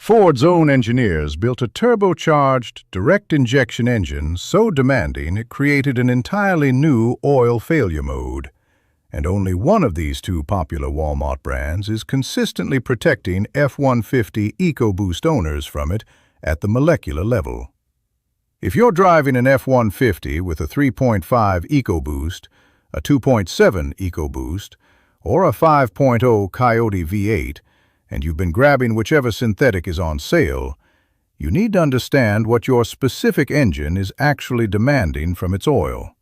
Ford's own engineers built a turbocharged, direct-injection engine so demanding it created an entirely new oil failure mode. And only one of these two popular Walmart brands is consistently protecting F-150 EcoBoost owners from it at the molecular level. If you're driving an F-150 with a 3.5 EcoBoost, a 2.7 EcoBoost, or a 5.0 Coyote V8, and you've been grabbing whichever synthetic is on sale, you need to understand what your specific engine is actually demanding from its oil.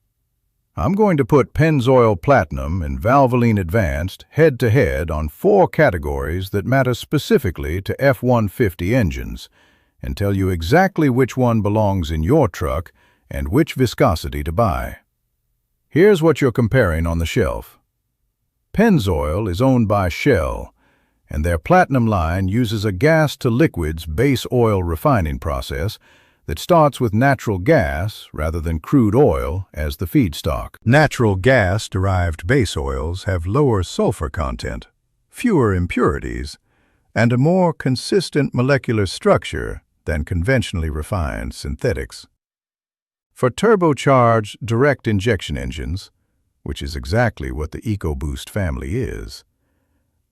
I'm going to put Pennzoil Platinum and Valvoline Advanced head-to-head on 4 categories that matter specifically to F-150 engines and tell you exactly which one belongs in your truck and which viscosity to buy. Here's what you're comparing on the shelf. Pennzoil is owned by Shell, and their Platinum line uses a gas-to-liquids base oil refining process that starts with natural gas rather than crude oil as the feedstock. Natural gas-derived base oils have lower sulfur content, fewer impurities, and a more consistent molecular structure than conventionally refined synthetics. For turbocharged direct injection engines, which is exactly what the EcoBoost family is,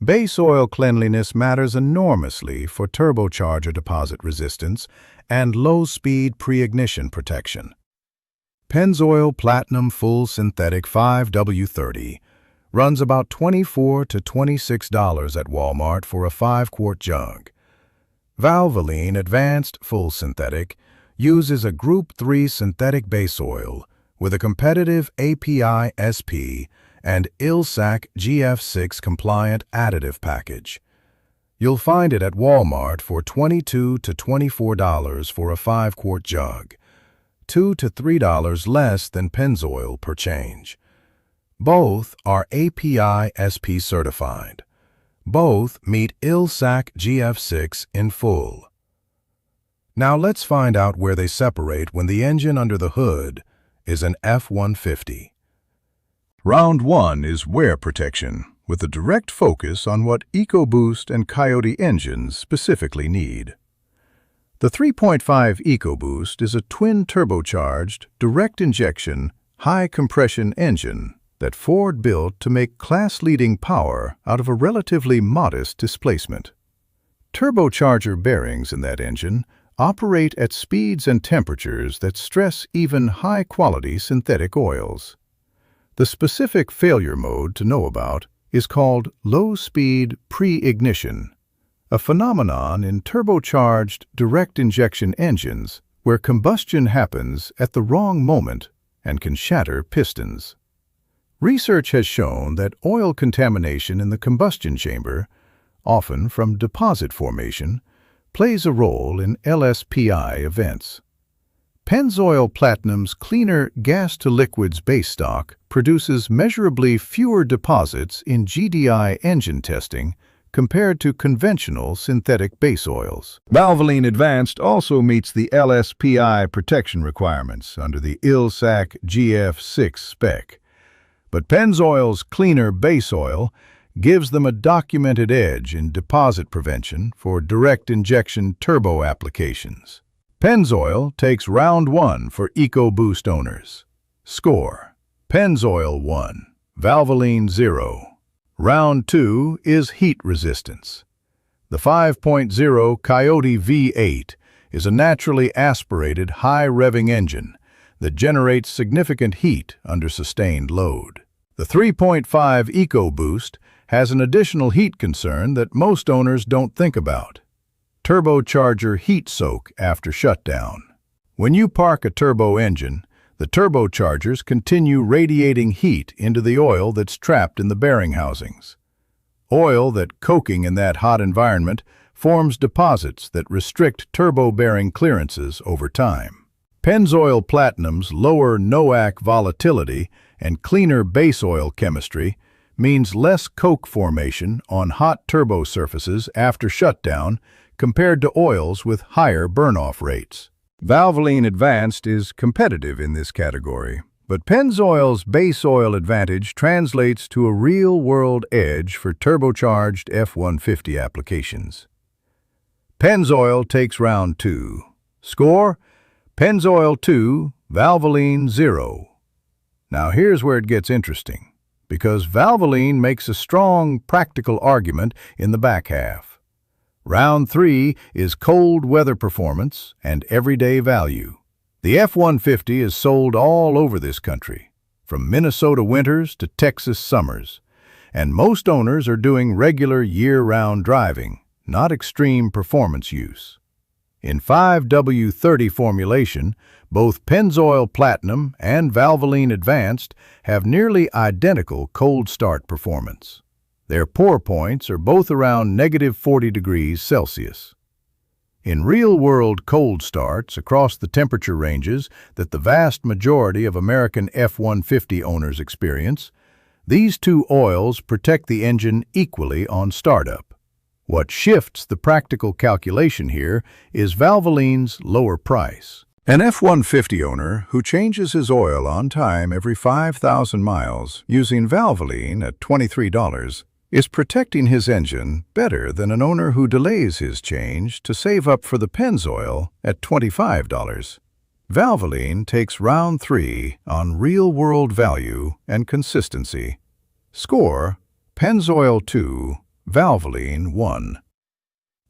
base oil cleanliness matters enormously for turbocharger deposit resistance and low-speed pre-ignition protection. Pennzoil Platinum Full Synthetic 5W30 runs about $24 to $26 at Walmart for a 5-quart jug. Valvoline Advanced Full Synthetic uses a Group 3 synthetic base oil with a competitive API SP and ILSAC GF6 compliant additive package. You'll find it at Walmart for $22 to $24 for a 5-quart jug, $2 to $3 less than Pennzoil per change. Both are API SP certified. Both meet ILSAC GF6 in full. Now let's find out where they separate when the engine under the hood is an F-150. Round 1 is wear protection, with a direct focus on what EcoBoost and Coyote engines specifically need. The 3.5 EcoBoost is a twin-turbocharged, direct-injection, high-compression engine that Ford built to make class-leading power out of a relatively modest displacement. Turbocharger bearings in that engine operate at speeds and temperatures that stress even high-quality synthetic oils. The specific failure mode to know about is called low-speed pre-ignition, a phenomenon in turbocharged direct-injection engines where combustion happens at the wrong moment and can shatter pistons. Research has shown that oil contamination in the combustion chamber, often from deposit formation, plays a role in LSPI events. Pennzoil Platinum's cleaner gas-to-liquids base stock produces measurably fewer deposits in GDI engine testing compared to conventional synthetic base oils. Valvoline Advanced also meets the LSPI protection requirements under the ILSAC GF6 spec. But Pennzoil's cleaner base oil gives them a documented edge in deposit prevention for direct injection turbo applications. Pennzoil takes round 1 for EcoBoost owners. Score: Pennzoil 1, Valvoline 0. Round 2 is heat resistance. The 5.0 Coyote V8 is a naturally aspirated high-revving engine that generates significant heat under sustained load. The 3.5 EcoBoost has an additional heat concern that most owners don't think about: turbocharger heat soak after shutdown. When you park a turbo engine, the turbochargers continue radiating heat into the oil that's trapped in the bearing housings. Oil that, coking in that hot environment, forms deposits that restrict turbo bearing clearances over time. Pennzoil Platinum's lower NOAC volatility and cleaner base oil chemistry means less coke formation on hot turbo surfaces after shutdown compared to oils with higher burn-off rates. Valvoline Advanced is competitive in this category, but Pennzoil's base oil advantage translates to a real-world edge for turbocharged F-150 applications. Pennzoil takes round 2. Score: Pennzoil 2, Valvoline 0. Now here's where it gets interesting, because Valvoline makes a strong, practical argument in the back half. Round 3 is cold weather performance and everyday value. The F-150 is sold all over this country, from Minnesota winters to Texas summers, and most owners are doing regular year-round driving, not extreme performance use. In 5W30 formulation, both Pennzoil Platinum and Valvoline Advanced have nearly identical cold start performance. Their pour points are both around -40 degrees Celsius. In real-world cold starts across the temperature ranges that the vast majority of American F-150 owners experience, these two oils protect the engine equally on startup. What shifts the practical calculation here is Valvoline's lower price. An F-150 owner who changes his oil on time every 5,000 miles using Valvoline at $23 is protecting his engine better than an owner who delays his change to save up for the Pennzoil at $25. Valvoline takes round 3 on real-world value and consistency. Score: Pennzoil 2, Valvoline 1.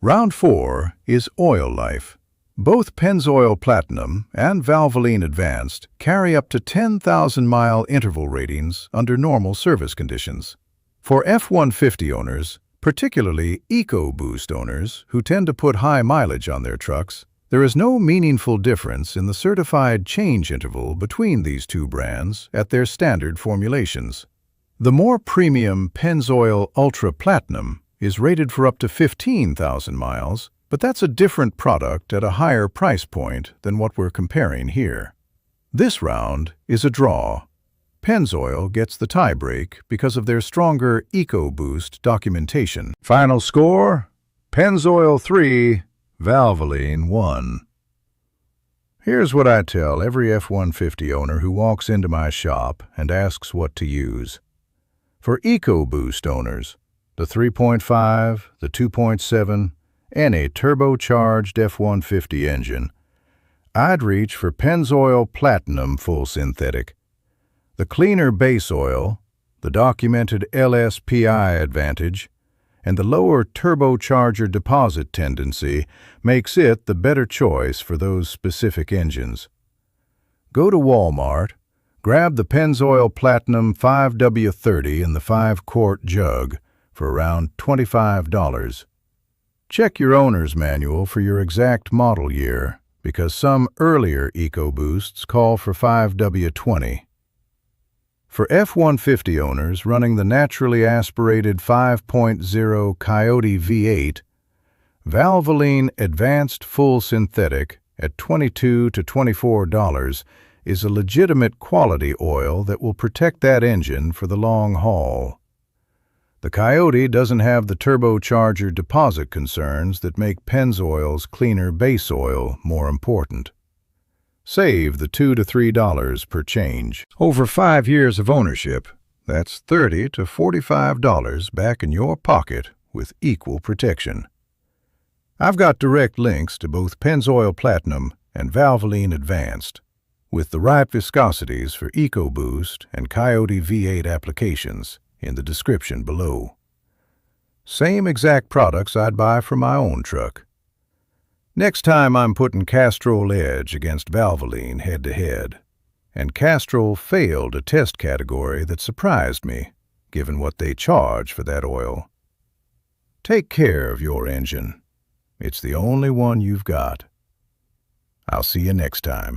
Round 4 is oil life. Both Pennzoil Platinum and Valvoline Advanced carry up to 10,000-mile interval ratings under normal service conditions. For F-150 owners, particularly EcoBoost owners who tend to put high mileage on their trucks, there is no meaningful difference in the certified change interval between these two brands at their standard formulations. The more premium Pennzoil Ultra Platinum is rated for up to 15,000 miles, but that's a different product at a higher price point than what we're comparing here. This round is a draw. Pennzoil gets the tiebreak because of their stronger EcoBoost documentation. Final score: Pennzoil 3, Valvoline 1. Here's what I tell every F-150 owner who walks into my shop and asks what to use. For EcoBoost owners, the 3.5, the 2.7, and a turbocharged F-150 engine, I'd reach for Pennzoil Platinum Full Synthetic. The cleaner base oil, the documented LSPI advantage, and the lower turbocharger deposit tendency makes it the better choice for those specific engines. Go to Walmart, grab the Pennzoil Platinum 5W30 in the 5-quart jug for around $25. Check your owner's manual for your exact model year, because some earlier EcoBoosts call for 5W20. For F-150 owners running the naturally aspirated 5.0 Coyote V8, Valvoline Advanced Full Synthetic at $22 to $24 is a legitimate quality oil that will protect that engine for the long haul. The Coyote doesn't have the turbocharger deposit concerns that make Pennzoil's cleaner base oil more important. Save the $2 to $3 per change. Over 5 years of ownership, that's $30 to $45 back in your pocket with equal protection. I've got direct links to both Pennzoil Platinum and Valvoline Advanced, with the right viscosities for EcoBoost and Coyote V8 applications in the description below. Same exact products I'd buy for my own truck. Next time I'm putting Castrol Edge against Valvoline head-to-head, and Castrol failed a test category that surprised me, given what they charge for that oil. Take care of your engine. It's the only one you've got. I'll see you next time.